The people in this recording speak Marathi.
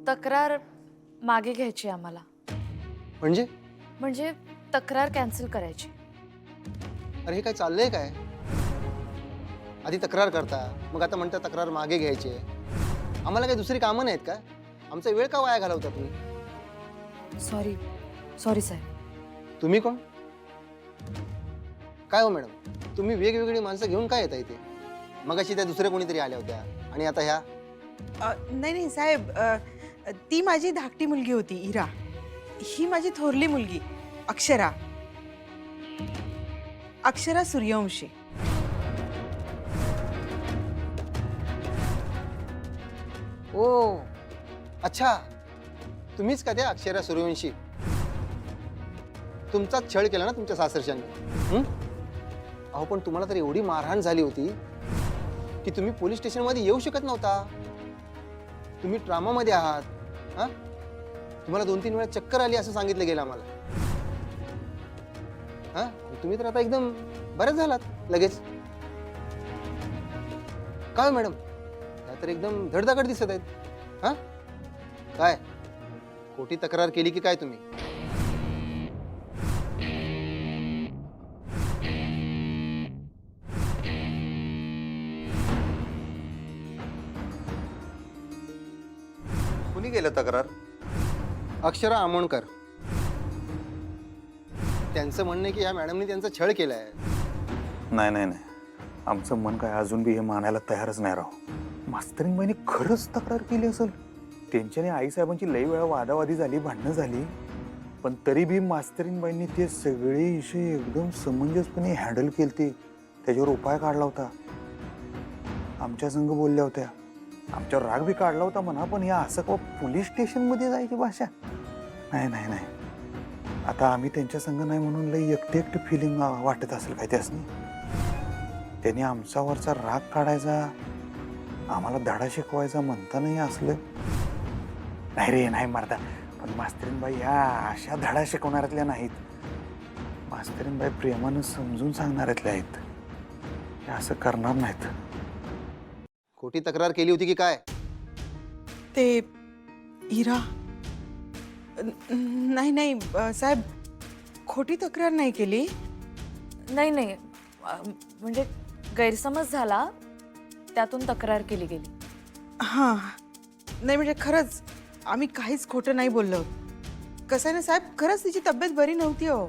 तक्रार मागे घ्यायची आम्हाला. म्हणजे तक्रार कॅन्सल करायची. अरे हे काय चाललंय काय? आधी तक्रार करता, मग आता म्हणता तक्रार मागे घ्यायची आहे. आम्हाला काही दुसरी कामं नाहीत का? आमचा वेळ का वाया घालवता तुम्ही? सॉरी साहेब. तुम्ही कोण? काय हो मॅडम, तुम्ही वेगवेगळी माणसं घेऊन काय येता इथे? मगाशी त्या दुसऱ्या कोणीतरी आल्या होत्या आणि आता ह्या. नाही साहेब, ती माझी धाकटी मुलगी होती इरा. ही माझी थोरली मुलगी अक्षरा. अक्षरा सूर्यवंशी. ओ अच्छा, तुम्हीच का त्या अक्षरा सूर्यवंशी? तुमचाच छळ केला ना तुमच्या सासरच्यांनी. अहो पण तुम्हाला तर एवढी मारहाण झाली होती की तुम्ही पोलीस स्टेशनमध्ये येऊ शकत नव्हता. तुम्ही ट्रामामध्ये आहात. हा, तुम्हाला 2-3 वेळा चक्कर आली असं सांगितलं गेलं आम्हाला. हा, तुम्ही तर आता एकदम बरेच झालात लगेच. काय मॅडम, त्या तर एकदम धडधाकट दिसत आहेत. हा, काय खोटी तक्रार केली की काय तुम्ही? कुणी केलं तक्रार? अक्षरा आमोणकर. त्यांचं म्हणणं आहे की या मॅडमनी त्यांचा छळ केलाय. नाही नाही नाही, आमचं मन काय अजून बी हे मानायला तयारच नाही राव. मास्तरीनबाईंनी खरंच तक्रार केली असेल. त्यांच्याने आईसाहेबांची लई वेळा वादावादी झाली, भांडणं झाली, पण तरी बी मास्तरीनबाईंनी ते सगळे विषय एकदम समंजसपणे हँडल केलते. त्याच्यावर उपाय काढला होता. आमच्या संग बोलल्या होत्या. आमच्यावर राग बी काढला होता म्हणा, पण या असं का पोलीस स्टेशनमध्ये जायची भाषा? नाही नाही नाही, आता आम्ही त्यांच्या संग नाही म्हणून लई एकटे एकटे फिलिंग वाटत असेल काय त्यासनी. त्यांनी आमच्यावरचा राग काढायचा, आम्हाला धडा शिकवायचा म्हणता नाही असलं. नाही रे नाही मारता, पण मास्तरीनबाई ह्या अशा धडा शिकवणाऱ्यातल्या नाहीत. मास्तरीनबाई प्रेमानं समजून सांगणाऱ्यातल्या आहेत. हे असं करणार नाहीत. खोटी तक्रार केली होती की काय? ते इरा नाही साहेब, खोटी तक्रार नाही केली. नाही, म्हणजे गैरसमज झाला, त्यातून तक्रार केली गेली. हां, नाही म्हणजे खरंच आम्ही काहीच खोटं नाही बोललो. कसं आहे ना साहेब, खरंच तिची तब्येत बरी नव्हती हो.